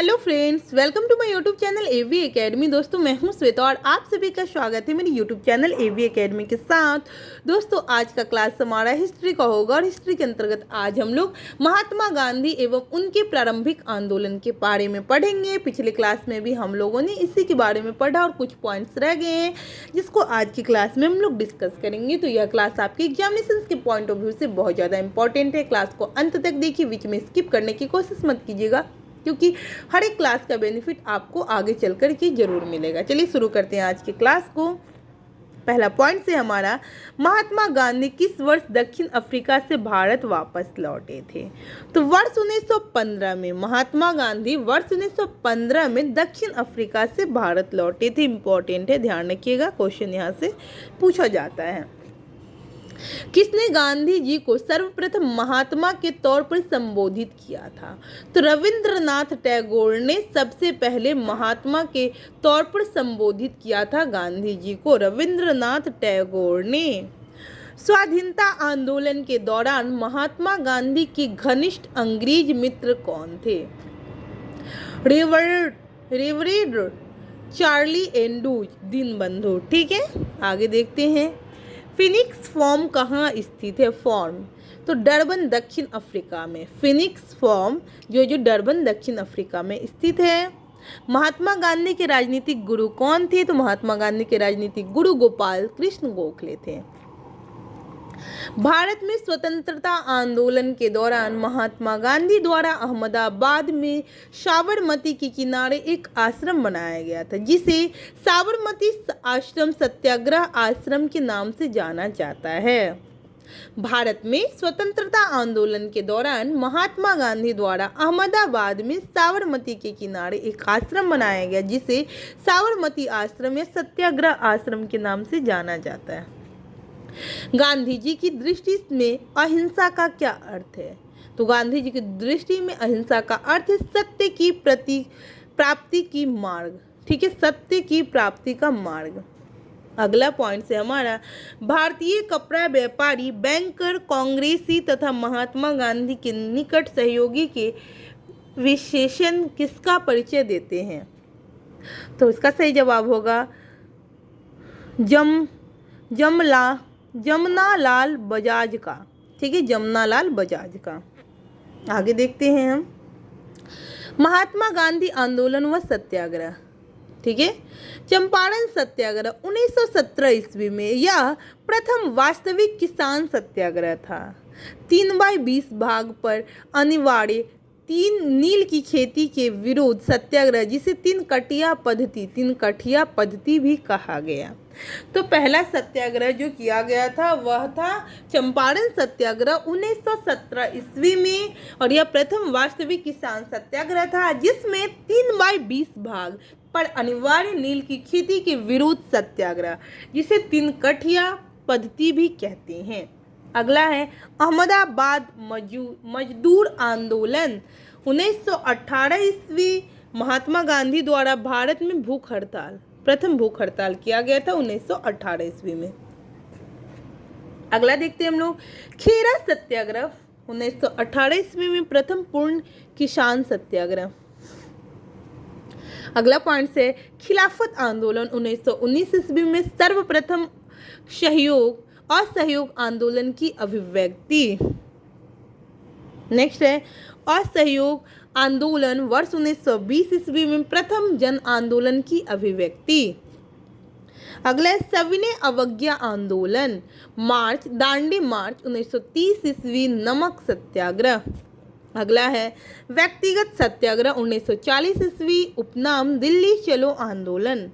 Hello friends, welcome to my YouTube channel AV academy. दोस्तों मैं हूं श्वेता और आप सभी का स्वागत है मेरे यूट्यूब चैनल एवी एकेडमी के साथ। दोस्तों आज का क्लास हमारा हिस्ट्री का होगा और हिस्ट्री के अंतर्गत आज हम लोग महात्मा गांधी एवं उनके प्रारंभिक आंदोलन के बारे में पढ़ेंगे। पिछले क्लास में भी हम लोगों ने इसी के बारे में पढ़ा और कुछ पॉइंट्स रह गए हैं जिसको आज की क्लास में हम लोग डिस्कस करेंगे। तो यह क्लास आपके एग्जामिनेशन के पॉइंट ऑफ व्यू से बहुत ज़्यादा इंपॉर्टेंट है। क्लास को अंत तक देखिए, बीच में स्किप करने की कोशिश मत कीजिएगा क्योंकि हर एक क्लास का बेनिफिट आपको आगे चल कर के जरूर मिलेगा। चलिए शुरू करते हैं आज की क्लास को। पहला पॉइंट से हमारा, महात्मा गांधी किस वर्ष दक्षिण अफ्रीका से भारत वापस लौटे थे? तो वर्ष 1915 में महात्मा गांधी वर्ष 1915 में दक्षिण अफ्रीका से भारत लौटे थे। इंपॉर्टेंट है, ध्यान रखिएगा, क्वेश्चन यहाँ से पूछा जाता है। किसने गांधी जी को सर्वप्रथम महात्मा के तौर पर संबोधित किया था? तो रविंद्रनाथ टैगोर ने सबसे पहले महात्मा के तौर पर संबोधित किया था गांधी जी को, रविंद्रनाथ टैगोर ने। स्वाधीनता आंदोलन के दौरान महात्मा गांधी के घनिष्ठ अंग्रेज मित्र कौन थे? रेवरेड चार्ली एंड्रूज दीनबंधु। ठीक है, आगे देखते हैं। फिनिक्स फॉर्म कहाँ स्थित है? फॉर्म तो डरबन दक्षिण अफ्रीका में। फिनिक्स फॉर्म जो डरबन दक्षिण अफ्रीका में स्थित है। महात्मा गांधी के राजनीतिक गुरु कौन थे? तो महात्मा गांधी के राजनीतिक गुरु गोपाल कृष्ण गोखले थे। भारत में स्वतंत्रता आंदोलन के दौरान महात्मा गांधी द्वारा अहमदाबाद में साबरमती के किनारे एक आश्रम बनाया गया था जिसे साबरमती आश्रम सत्याग्रह आश्रम के नाम से जाना जाता है। भारत में स्वतंत्रता आंदोलन के दौरान महात्मा गांधी द्वारा अहमदाबाद में साबरमती के किनारे एक आश्रम बनाया गया जिसे साबरमती आश्रम या सत्याग्रह आश्रम के नाम से जाना जाता है। गांधी जी की दृष्टि में अहिंसा का क्या अर्थ है? तो गांधी जी की दृष्टि में अहिंसा का अर्थ है सत्य की प्राप्ति की मार्ग। ठीक है, सत्य की प्राप्ति का मार्ग। अगला पॉइंट से हमारा, भारतीय कपड़ा व्यापारी, बैंकर, कांग्रेसी तथा महात्मा गांधी के निकट सहयोगी के विशेषण किसका परिचय देते हैं? तो इसका सही जवाब होगा जमनालाल बजाज का। ठीक है, जमनालाल बजाज का। आगे देखते हैं हम, महात्मा गांधी आंदोलन व सत्याग्रह। ठीक है, चंपारण सत्याग्रह 1917 ईस्वी में यह प्रथम वास्तविक किसान सत्याग्रह था। 3/20 भाग पर अनिवार्य 3 नील की खेती के विरोध सत्याग्रह, जिसे 3 कटिया पद्धति भी कहा गया। तो पहला सत्याग्रह जो किया गया था वह था चंपारण सत्याग्रह 1917 ईस्वी में, और यह प्रथम वास्तविक किसान सत्याग्रह था जिसमें 3/20 भाग पर अनिवार्य नील की खेती के विरोध सत्याग्रह, जिसे 3 कटिया पद्धति भी कहते हैं। अगला है अहमदाबाद मजदूर आंदोलन 1918 ईस्वी। महात्मा गांधी द्वारा भारत में भूख हड़ताल, प्रथम भूख हड़ताल किया गया था 1918 ईस्वी में। अगला देखते हैं हम लोग, खेरा सत्याग्रह 1918 ईस्वी में प्रथम पूर्ण किसान सत्याग्रह। अगला पॉइंट है खिलाफत आंदोलन 1919 ईस्वी में सर्वप्रथम असहयोग आंदोलन की अभिव्यक्ति। नेक्स्ट है असहयोग आंदोलन वर्ष 1920 ईस्वी में प्रथम जन आंदोलन की अभिव्यक्ति। अगला है सविनय अवज्ञा आंदोलन दांडी मार्च 1930 ईस्वी, नमक सत्याग्रह। अगला है व्यक्तिगत सत्याग्रह 1940 ईस्वी, उपनाम दिल्ली चलो आंदोलन।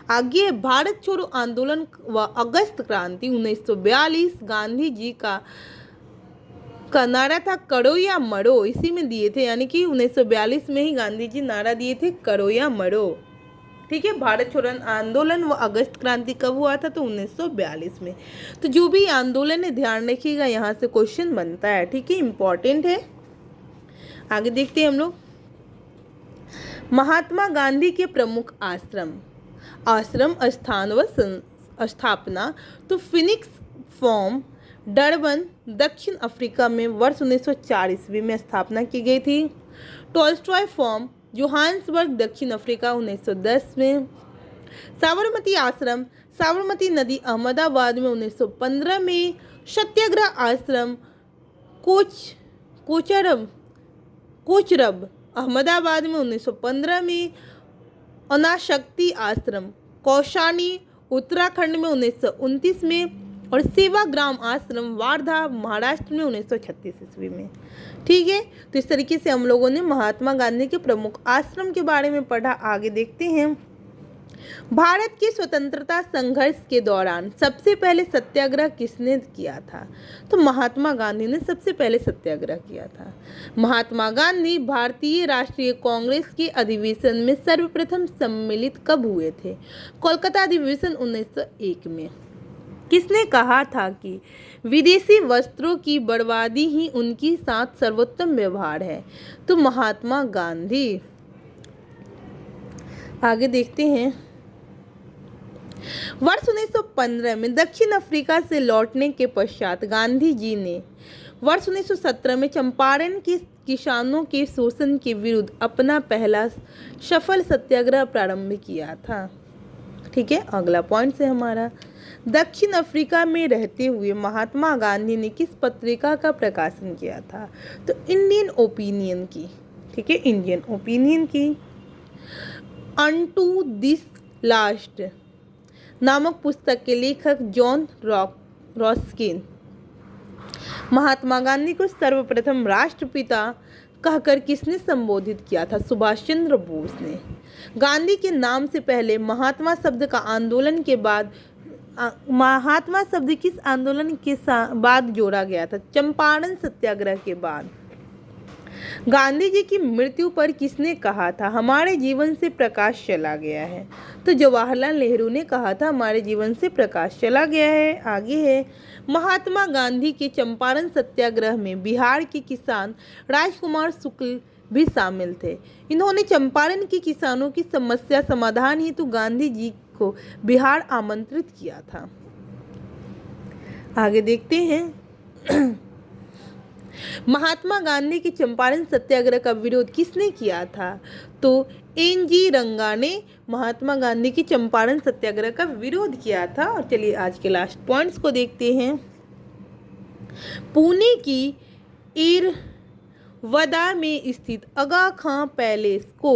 आगे भारत छोड़ो आंदोलन व अगस्त क्रांति 1942। गांधी जी का नारा था करो या मरो, इसी में दिए थे, यानी कि 1942 में ही गांधी जी नारा दिए थे करो या मरो। ठीक है, भारत छोड़ो आंदोलन व अगस्त क्रांति कब हुआ था? तो 1942 में। तो जो भी आंदोलन है ध्यान रखिएगा, यहाँ से क्वेश्चन बनता है। ठीक है, इंपॉर्टेंट है। आगे देखते हैं हम लोग, महात्मा गांधी के प्रमुख आश्रम स्थान व स्थापना। तो फिनिक्स फॉर्म डरबन दक्षिण अफ्रीका में वर्ष 1904 ईस्वी में स्थापना की गई थी। टॉल्स्टॉय फॉर्म जोहान्सबर्ग दक्षिण अफ्रीका 1910 में। साबरमती नदी अहमदाबाद में 1915 में। सत्याग्रह आश्रम कोचरब अहमदाबाद में 1915 में। अनाशक्ति आश्रम कौशानी उत्तराखंड में 1929 में। और सेवाग्राम आश्रम वार्धा महाराष्ट्र में 1936 ईस्वी में। ठीक है, तो इस तरीके से हम लोगों ने महात्मा गांधी के प्रमुख आश्रम के बारे में पढ़ा। आगे देखते हैं। भारत के स्वतंत्रता संघर्ष के दौरान सबसे पहले सत्याग्रह किसने किया था? तो महात्मा गांधी ने सबसे पहले सत्याग्रह किया था। महात्मा गांधी भारतीय राष्ट्रीय कांग्रेस के अधिवेशन में सर्वप्रथम सम्मिलित कब हुए थे? कोलकाता अधिवेशन 1901 में। किसने कहा था कि विदेशी वस्त्रों की बर्बादी ही उनके साथ सर्वोत्तम व्यवहार है? तो महात्मा गांधी। आगे देखते हैं। वर्ष 1915 में दक्षिण अफ्रीका से लौटने के पश्चात गांधी जी ने वर्ष 1917 में चंपारण के किसानों के शोषण के विरुद्ध अपना पहला सफल सत्याग्रह प्रारंभ किया था। ठीक है, अगला पॉइंट है हमारा। दक्षिण अफ्रीका में रहते हुए महात्मा गांधी ने किस पत्रिका का प्रकाशन किया था? तो इंडियन ओपिनियन की। ठीक है, इंडियन ओपिनियन की। अनटू दिस लास्ट नामक पुस्तक के लेखक जॉन रस्किन। महात्मा गांधी को सर्वप्रथम राष्ट्रपिता कहकर किसने संबोधित किया था? सुभाष चंद्र बोस ने। गांधी के नाम से पहले महात्मा शब्द का आंदोलन के बाद महात्मा शब्द किस आंदोलन के बाद जोड़ा गया था? चंपारण सत्याग्रह के बाद। गांधी जी की मृत्यु पर किसने कहा था हमारे जीवन से प्रकाश चला गया है? तो जवाहरलाल नेहरू ने कहा था हमारे जीवन से प्रकाश चला गया है। आगे है। महात्मा गांधी के चंपारण सत्याग्रह में बिहार के किसान राजकुमार शुक्ल भी शामिल थे। इन्होंने चंपारण के किसानों की समस्या समाधान हेतु गांधी जी को बिहार आमंत्रित किया था। आगे देखते हैं। महात्मा गांधी के चंपारण सत्याग्रह का विरोध किसने किया था? तो एन.जी. रंगा ने महात्मा गांधी के चंपारण सत्याग्रह का विरोध किया था। और चलिए आज के लास्ट पॉइंट्स को देखते हैं। पुणे की इरवदा में स्थित आगा खां पैलेस को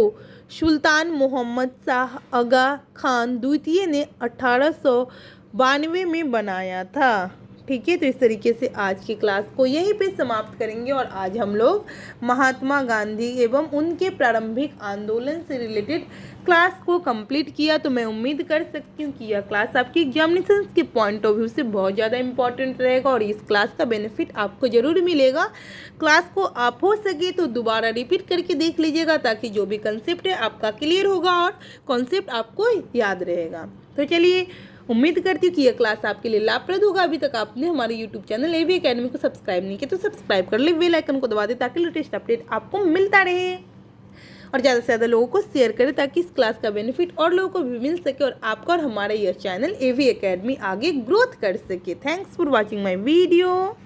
सुल्तान मोहम्मद शाह आगा खान द्वितीय ने 1892 में बनाया था। ठीक है, तो इस तरीके से आज की क्लास को यहीं पे समाप्त करेंगे। और आज हम लोग महात्मा गांधी एवं उनके प्रारंभिक आंदोलन से रिलेटेड क्लास को कंप्लीट किया। तो मैं उम्मीद कर सकती हूँ कि यह क्लास आपकी एग्जामिनेशन के पॉइंट ऑफ व्यू से बहुत ज़्यादा इंपॉर्टेंट रहेगा और इस क्लास का बेनिफिट आपको ज़रूर मिलेगा। क्लास को आप हो सके तो दोबारा रिपीट करके देख लीजिएगा ताकि जो भी कंसेप्ट है आपका क्लियर होगा और कॉन्सेप्ट आपको याद रहेगा। तो चलिए, उम्मीद करती हूँ कि यह क्लास आपके लिए लाभप्रद होगा। अभी तक आपने हमारे YouTube चैनल एवी एकेडमी को सब्सक्राइब नहीं किया तो सब्सक्राइब कर ले, बेल आइकन को दबा दे ताकि लेटेस्ट अपडेट आपको मिलता रहे और ज़्यादा से ज़्यादा लोगों को शेयर करें ताकि इस क्लास का बेनिफिट और लोगों को भी मिल सके और आपका और हमारा यह चैनल एवी एकेडमी आगे ग्रोथ कर सके। Thanks for watching my video.